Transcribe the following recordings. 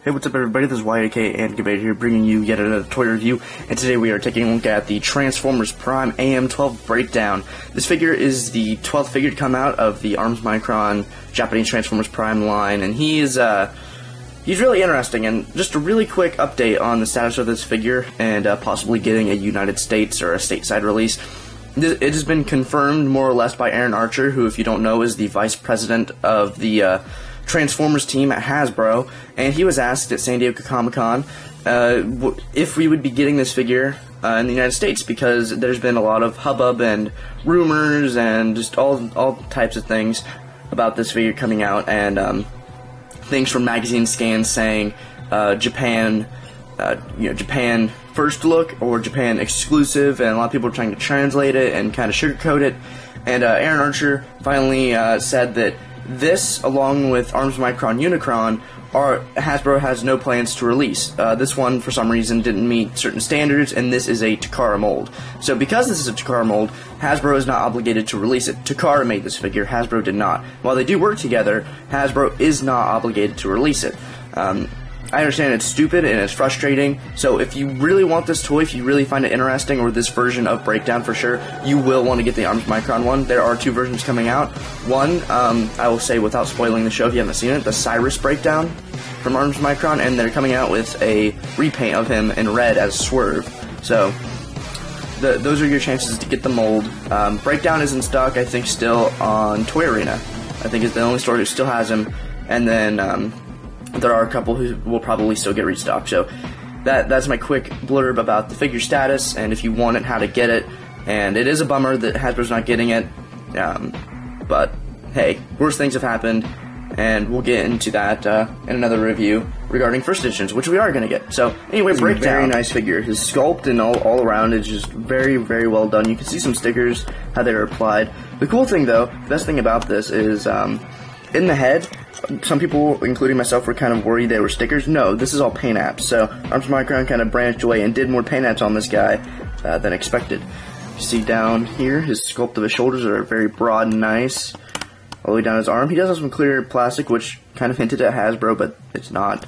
Hey, what's up everybody, this is Voyager and Voyager here, bringing you yet another toy review, and today we are taking a look at the Transformers Prime AM-12 breakdown. This figure is the 12th figure to come out of the ARMS Micron Japanese Transformers Prime line, and he's really interesting. And just a really quick update on the status of this figure, and possibly getting a United States or a stateside release. It has been confirmed more or less by Aaron Archer, who, if you don't know, is the vice president of the Transformers team at Hasbro, and he was asked at San Diego Comic-Con if we would be getting this figure in the United States, because there's been a lot of hubbub and rumors and just all types of things about this figure coming out, and things from magazine scans saying Japan first look or Japan exclusive, and a lot of people are trying to translate it and kind of sugarcoat it. And Aaron Archer finally said that this, along with ARMS Micron Unicron, Hasbro has no plans to release. This one, for some reason, didn't meet certain standards, and this is a Takara mold. So because this is a Takara mold, Hasbro is not obligated to release it. Takara made this figure, Hasbro did not. While they do work together, Hasbro is not obligated to release it. I understand it's stupid and it's frustrating, so if you really want this toy, if you really find it interesting, or this version of Breakdown for sure, you will want to get the ARMS Micron one. There are two versions coming out. One, I will say without spoiling the show if you haven't seen it, the Cyrus Breakdown from ARMS Micron, and they're coming out with a repaint of him in red as Swerve. So, those are your chances to get the mold. Breakdown is in stock, I think, still on Toy Arena. I think it's the only store who still has him, and then there are a couple who will probably still get restocked. So that's my quick blurb about the figure status, and if you want it, how to get it. And it is a bummer that Hasbro's not getting it, but hey, worse things have happened, and we'll get into that in another review regarding first editions, which we are going to get. So anyway, Breakdown. Very nice figure. His sculpt and all around is just very, very well done. You can see some stickers, how they are applied. The cool thing, though, the best thing about this is in the head, some people, including myself, were kind of worried they were stickers. No, this is all paint apps. So ARMS Micron kind of branched away and did more paint apps on this guy than expected. You see down here, his sculpt of his shoulders are very broad and nice, all the way down his arm. He does have some clear plastic, which kind of hinted at Hasbro, but it's not.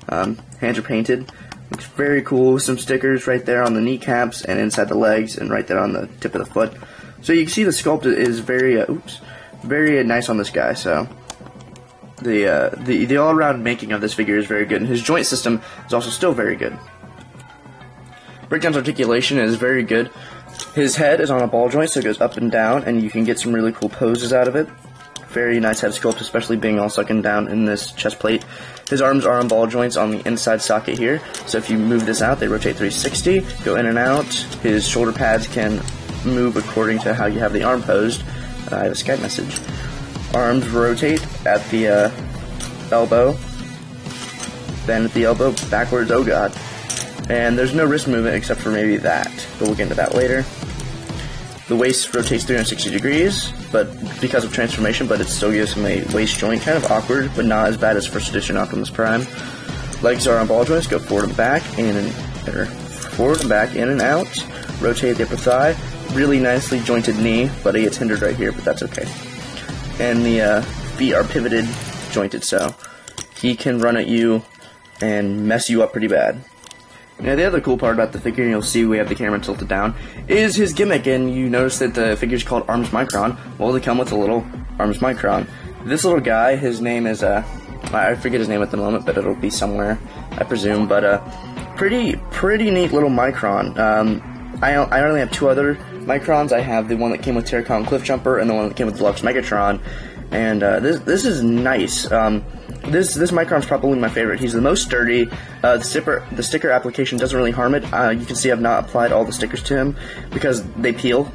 Hands are painted. Looks very cool. Some stickers right there on the kneecaps and inside the legs, and right there on the tip of the foot. So you can see the sculpt is very, very nice on this guy. So the all-around making of this figure is very good, and his joint system is also still very good. Breakdown's articulation is very good. His head is on a ball joint, so it goes up and down, and you can get some really cool poses out of it. Very nice head sculpt, especially being all sunken down in this chest plate. His arms are on ball joints on the inside socket here, so if you move this out, they rotate 360, go in and out. His shoulder pads can move according to how you have the arm posed. I have a Skype message. Arms rotate at the elbow, then at the elbow, backwards, oh god. And there's no wrist movement except for maybe that, but we'll get into that later. The waist rotates 360 degrees, but because of transformation, but it still gives him a waist joint, kind of awkward, but not as bad as first edition Optimus Prime. Legs are on ball joints, go forward and back, in and out. Rotate the upper thigh, really nicely jointed knee, but he gets hindered right here, but that's okay. And the feet are pivoted, jointed, so he can run at you and mess you up pretty bad. Now, the other cool part about the figure, and you'll see we have the camera tilted down, is his gimmick, and you notice that the figure's called ARMS Micron. Well, they come with a little ARMS Micron. This little guy, his name is, I forget his name at the moment, but it'll be somewhere, I presume, but pretty neat little Micron. I only have two other Microns. I have the one that came with Terracon Cliffjumper and the one that came with Deluxe Megatron, and this is nice. This Micron's probably my favorite. He's the most sturdy. The sticker application doesn't really harm it. You can see I've not applied all the stickers to him because they peel,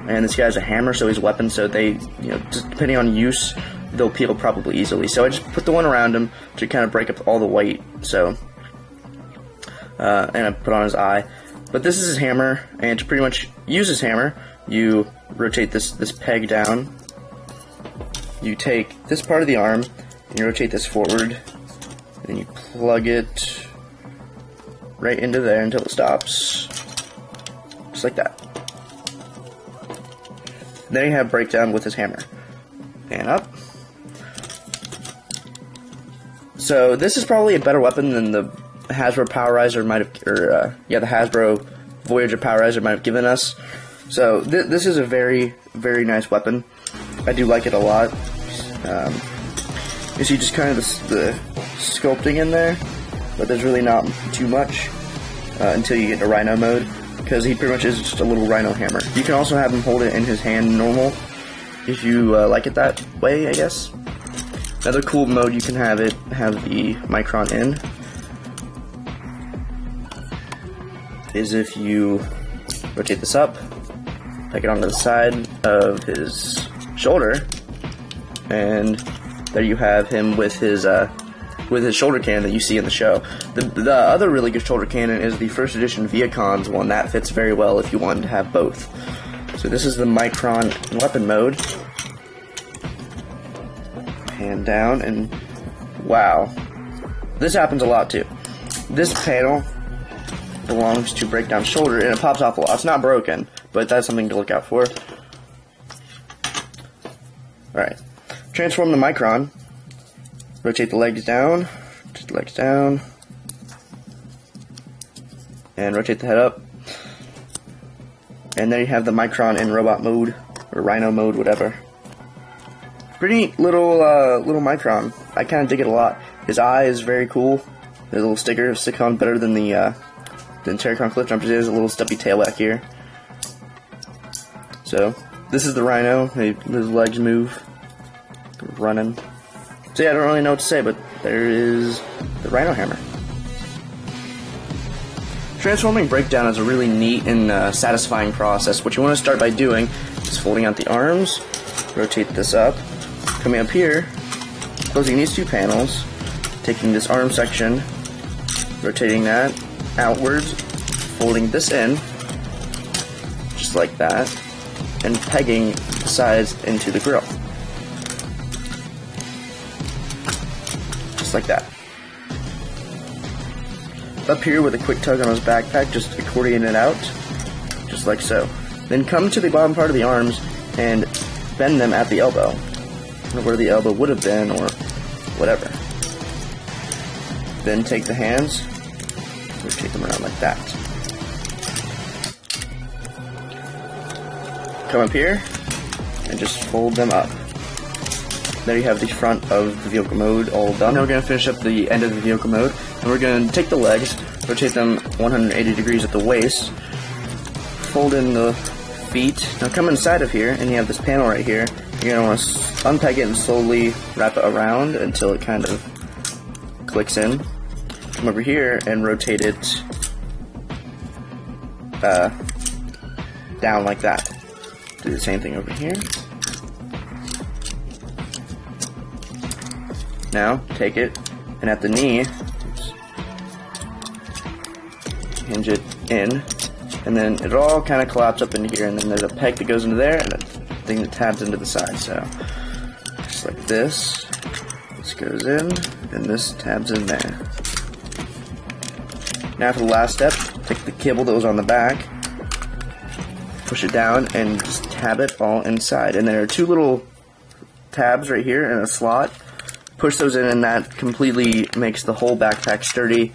and this guy has a hammer, so he's a weapon, so they, just depending on use, they'll peel probably easily. So I just put the one around him to kind of break up all the weight. So, and I put on his eye. But this is his hammer, and to pretty much use his hammer, you rotate this peg down. You take this part of the arm, and you rotate this forward, and then you plug it right into there until it stops. Just like that. Then you have Breakdown with his hammer. And up. So this is probably a better weapon than the Hasbro Powerizer might have, or the Hasbro Voyager Powerizer might have given us. So this is a very, very nice weapon. I do like it a lot. You see just kind of the sculpting in there, but there's really not too much until you get to Rhino mode, because he pretty much is just a little Rhino hammer. You can also have him hold it in his hand normal, if you like it that way, I guess. Another cool mode you can have the Micron in is if you rotate this up, take it onto the side of his shoulder, and there you have him with his shoulder cannon that you see in the show. The other really good shoulder cannon is the first edition Viacon's one. That fits very well if you wanted to have both. So this is the Micron weapon mode. Hand down, and wow, this happens a lot too. This panel belongs to breakdown shoulder, and it pops off a lot. It's not broken, but that's something to look out for. Alright, transform the Micron. Rotate the legs down, and rotate the head up. And there you have the Micron in robot mode, or Rhino mode, whatever. Pretty little Micron. I kind of dig it a lot. His eye is very cool. The little sticker sticks on better than the Terracon Cliff Jumpers is. A little stubby tail back here. So this is the Rhino. His legs move, running. So yeah, I don't really know what to say, but there is the Rhino hammer. Transforming breakdown is a really neat and satisfying process. What you want to start by doing is folding out the arms, rotate this up, coming up here, closing these two panels, taking this arm section, rotating that outwards, folding this in, just like that, and pegging the sides into the grill. Just like that. Up here with a quick tug on his backpack, just accordion it out, just like so. Then come to the bottom part of the arms and bend them at the elbow, or where the elbow would have been, or whatever. Then take the hands, rotate them around like that. Come up here, and just fold them up. There you have the front of the vehicle mode all done. Now we're going to finish up the end of the vehicle mode, and we're going to take the legs, rotate them 180 degrees at the waist, fold in the feet. Now come inside of here, and you have this panel right here. You're going to want to unpeg it and slowly wrap it around until it kind of clicks in. Come over here and rotate it down like that. Do the same thing over here. Now, take it, and at the knee, hinge it in, and then it all kind of collapses up into here, and then there's a peg that goes into there, and a thing that tabs into the side, so just like this goes in, and this tabs in there. Now for the last step, take the cable that was on the back, push it down, and just tab it all inside, and there are two little tabs right here and a slot. Push those in, and that completely makes the whole backpack sturdy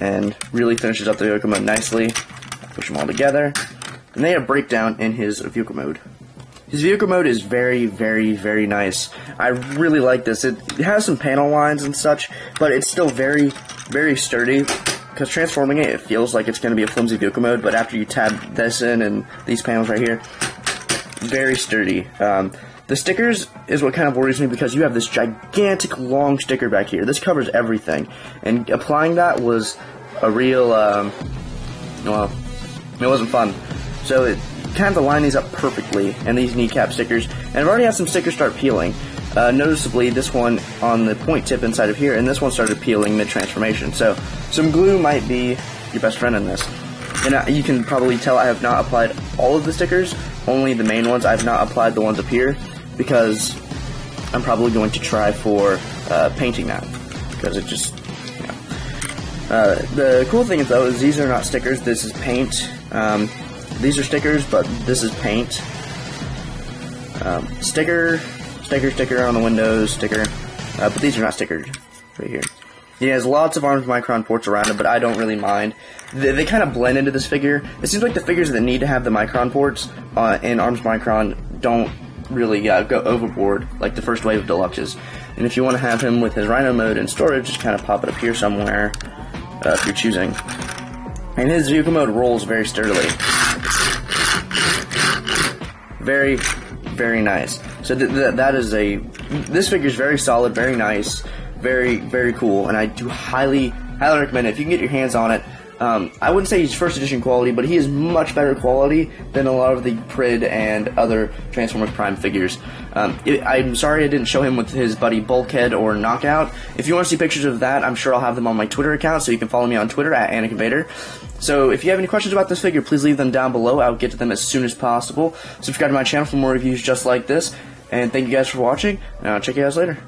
and really finishes up the vehicle mode nicely. Push them all together, and they have breakdown in his vehicle mode. His vehicle mode is very, very, very nice. I really like this. It has some panel lines and such, but it's still very, very sturdy. Because transforming it feels like it's going to be a flimsy vehicle mode, but after you tab this in and these panels right here, very sturdy. The stickers is what kind of worries me, because you have this gigantic long sticker back here. This covers everything, and applying that was a real, well, it wasn't fun. So it kind of align these up perfectly, and these kneecap stickers, and I've already had some stickers start peeling. Noticeably, this one on the point tip inside of here, and this one started peeling mid-transformation. So some glue might be your best friend in this. And you can probably tell I have not applied all of the stickers, only the main ones. I have not applied the ones up here, because I'm probably going to try for painting that, because it just, you know. The cool thing though is these are not stickers, this is paint. These are stickers, but this is paint. Sticker on the windows, sticker, but these are not stickers right here. He has lots of Arms Micron ports around him, but I don't really mind. They kind of blend into this figure. It seems like the figures that need to have the Micron ports in Arms Micron don't really go overboard like the first wave of deluxes. And if you want to have him with his Rhino mode and storage, just kind of pop it up here somewhere if you're choosing. And his vehicle mode rolls very sturdily. Very, very nice. So this figure is very solid, very nice, very, very cool, and I do highly recommend it. If you can get your hands on it, I wouldn't say he's first edition quality, but he is much better quality than a lot of the Prid and other Transformers Prime figures. I'm sorry I didn't show him with his buddy Bulkhead or Knockout. If you want to see pictures of that, I'm sure I'll have them on my Twitter account, so you can follow me on Twitter at AnakinVader. So if you have any questions about this figure, please leave them down below. I'll get to them as soon as possible. Subscribe to my channel for more reviews just like this, and thank you guys for watching, and I'll check you guys later.